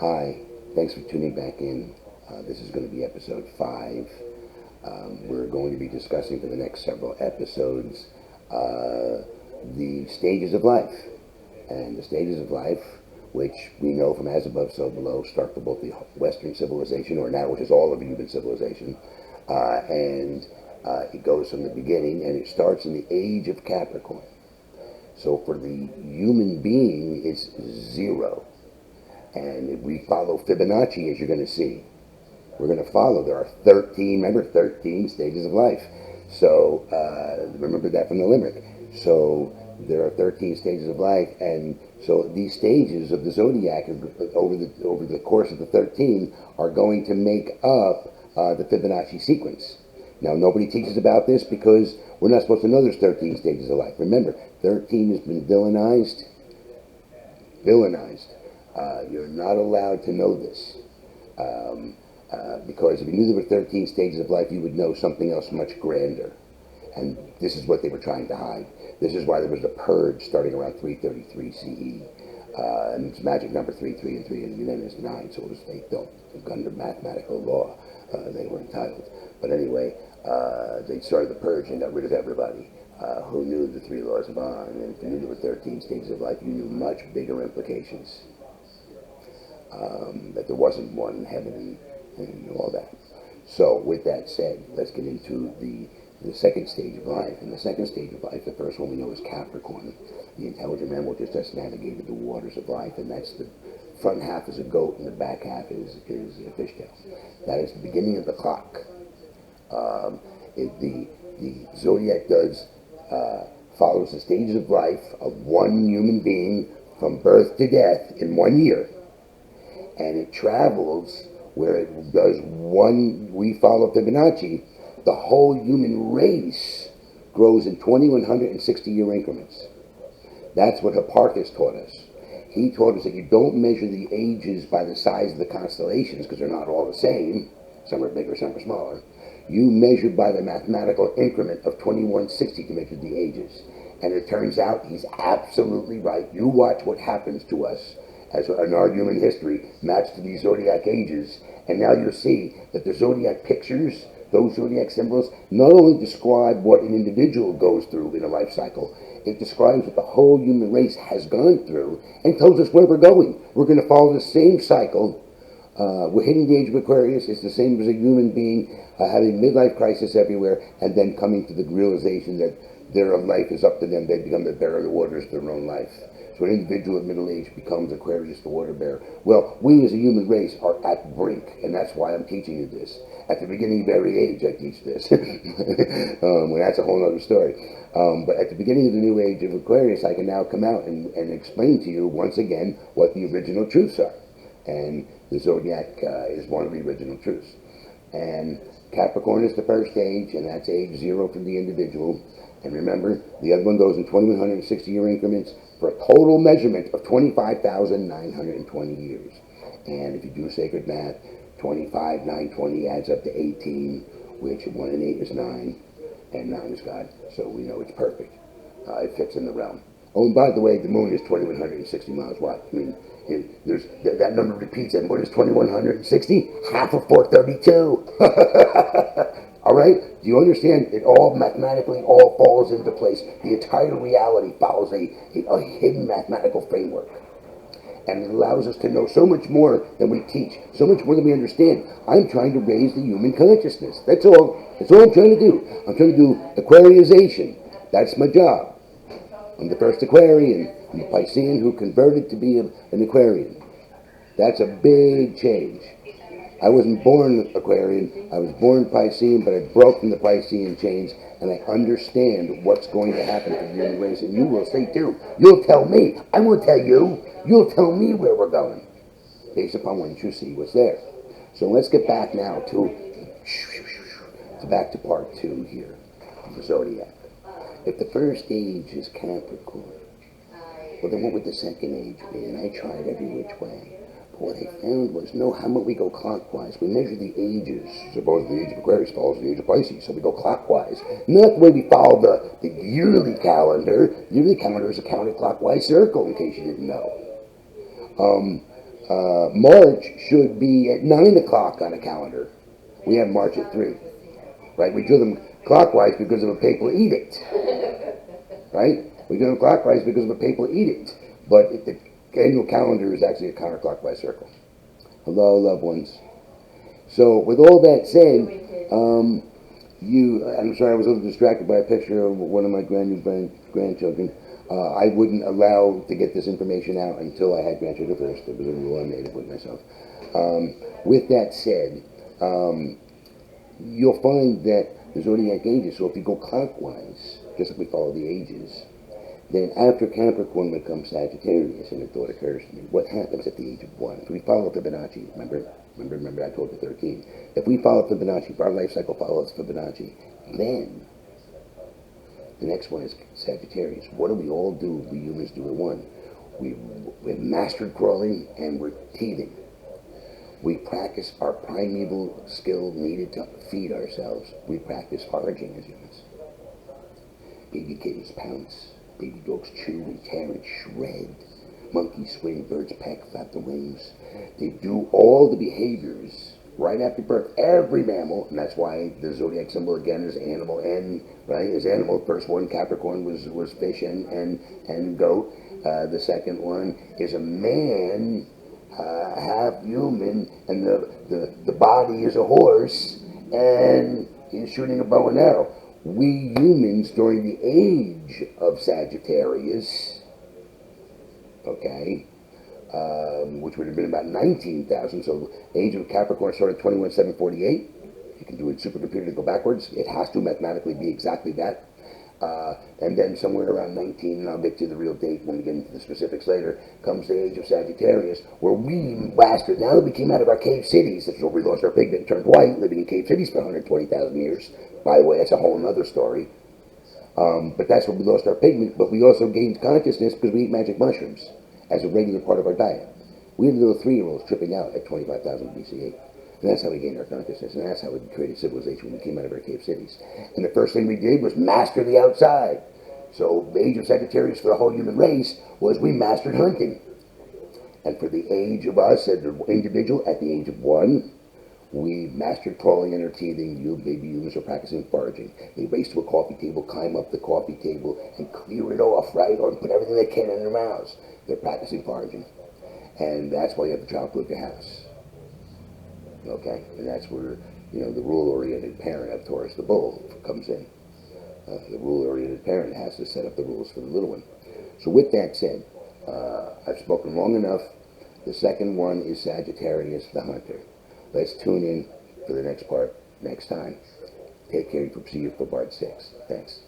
Hi, thanks for tuning back in. This is going to be episode 5. We're going to be discussing for the next several episodes the stages of life. And the stages of life, which we know from As Above, So Below, start for both the Western civilization, or now which is all of human civilization, and it goes from the beginning, and it starts in the age of Capricorn. So for the human being, it's 0. And if we follow Fibonacci, as you're going to see, we're going to follow. There are 13, remember, 13 stages of life. So remember that from the limerick. So there are 13 stages of life, and so these stages of the zodiac over the course of the 13 are going to make up the Fibonacci sequence. Now, nobody teaches about this because we're not supposed to know there's 13 stages of life. Remember, 13 has been villainized. You're not allowed to know this. Because if you knew there were 13 stages of life, you would know something else much grander. And this is what they were trying to hide. This is why there was a purge starting around 333 CE. And it's magic number 3, 3, and 3, and then it's 9, so it was they don't. Under mathematical law, they were entitled. But anyway, they started the purge and got rid of everybody who knew the 3 laws of On. And if you knew there were 13 stages of life, you knew much bigger implications. That there wasn't one heaven and all that. So with that said, let's get into the second stage of life. And the second stage of life, the first one we know is Capricorn. The intelligent man will just navigated the waters of life, and that's the front half is a goat and the back half is a fishtail. That is the beginning of the clock. The zodiac follows the stages of life of one human being from birth to death in 1 year. And it travels where it does we follow Fibonacci, the whole human race grows in 2160-year increments. That's what Hipparchus taught us. He taught us that you don't measure the ages by the size of the constellations, because they're not all the same. Some are bigger, some are smaller. You measure by the mathematical increment of 2160 to measure the ages. And it turns out he's absolutely right. You watch what happens to us as in our human history matched to these zodiac ages, and now you'll see that the zodiac pictures, those zodiac symbols, not only describe what an individual goes through in a life cycle, it describes what the whole human race has gone through and tells us where we're going. We're going to follow the same cycle. We're hitting the age of Aquarius. It's the same as a human being having midlife crisis everywhere, and then coming to the realization that their life is up to them. They become the bearer of the waters of their own life. So an individual at middle age becomes Aquarius, the water bearer. Well, we as a human race are at the brink, and that's why I'm teaching you this. At the beginning of every age, I teach this. Well, that's a whole other story. But at the beginning of the new age of Aquarius, I can now come out and explain to you once again what the original truths are. And the zodiac is one of the original truths. And Capricorn is the first age, and that's age 0 for the individual. And remember, the other one goes in 2160-year increments for a total measurement of 25,920 years. And if you do sacred math, 25, 920 adds up to 18, which 1 and 8 is 9, and 9 is God. So we know it's perfect. It fits in the realm. Oh, and by the way, the moon is 2,160 miles wide. I mean, that number repeats. And what is 2,160? Half of 432. All right? Do you understand? It all mathematically all falls into place. The entire reality follows a hidden mathematical framework. And it allows us to know so much more than we teach, so much more than we understand. I'm trying to raise the human consciousness. That's all. That's all I'm trying to do. I'm trying to do Aquarianization. That's my job. I'm the first Aquarian. I'm a Piscean who converted to be an Aquarian. That's a big change. I wasn't born Aquarian. I was born Piscean, but I broke from the Piscean chains, and I understand what's going to happen to the human race. And you will say too. You'll tell me. I won't tell you. You'll tell me where we're going, based upon what you see what's there. So let's get back now back to part 2 here of the zodiac. If the first age is Capricorn, well, then what would the second age be? And I tried every which way. But what I found was, no, how about we go clockwise? We measure the ages. Suppose the age of Aquarius follows the age of Pisces, so we go clockwise. Not the way we follow the yearly calendar. The yearly calendar is a counterclockwise circle, in case you didn't know. March should be at 9 o'clock on a calendar. We have March at 3, right? We do them clockwise because of a papal edict, right? We do them clockwise because of a papal edict, but the annual calendar is actually a counterclockwise circle. Hello, loved ones. So, with all that said, I'm sorry, I was a little distracted by a picture of one of my grandchildren. I wouldn't allow to get this information out until I had grandchildren first. It was a rule I made with myself. With that said, you'll find that the zodiac ages, so if you go clockwise, just like we follow the ages, then after Capricorn would come Sagittarius, and a thought occurs to me, what happens at the age of 1? If we follow Fibonacci, remember I told you 13. If we follow Fibonacci, if our life cycle follows Fibonacci, then the next one is Sagittarius. What do we all do, we humans do at 1? We've mastered crawling and we're teething. We practice our primeval skill needed to feed ourselves. We practice foraging as humans. Baby kittens pounce. Baby dogs chew and tear and shred. Monkeys swing, birds peck, flap their wings. They do all the behaviors right after birth. Every mammal, and that's why the zodiac symbol again is animal N, right? Is animal. First one, Capricorn, was fish and goat. The second one is a man, half human, and the body is a horse, and he's shooting a bow and arrow. We humans, during the age of Sagittarius, okay, which would have been about 19,000, so age of Capricorn started 21,748. You can do a supercomputer to go backwards. It has to mathematically be exactly that. And then somewhere around 19, and I'll get to the real date when we get into the specifics later, comes the age of Sagittarius, where we bastard, now that we came out of our cave cities, that's where we lost our pigment and turned white, living in cave cities for 120,000 years. By the way, that's a whole other story. But that's where we lost our pigment, but we also gained consciousness because we eat magic mushrooms as a regular part of our diet. We had little 3-year-olds tripping out at 25,000 BCE. And that's how we gained our consciousness, and that's how we created civilization when we came out of our cave cities. And the first thing we did was master the outside. So the age of Sagittarius for the whole human race was we mastered hunting. And for the age of us, as an individual, at the age of 1, we mastered crawling and or teething. You baby humans are practicing foraging. They race to a coffee table, climb up the coffee table, and clear it off, right? Or put everything they can in their mouths. They're practicing foraging. And that's why you have the child proof your house. Okay, and that's where, the rule-oriented parent of Taurus the bull comes in. The rule-oriented parent has to set up the rules for the little one. So with that said, I've spoken long enough. The second one is Sagittarius the hunter. Let's tune in for the next part next time. Take care. See you for part 6. Thanks.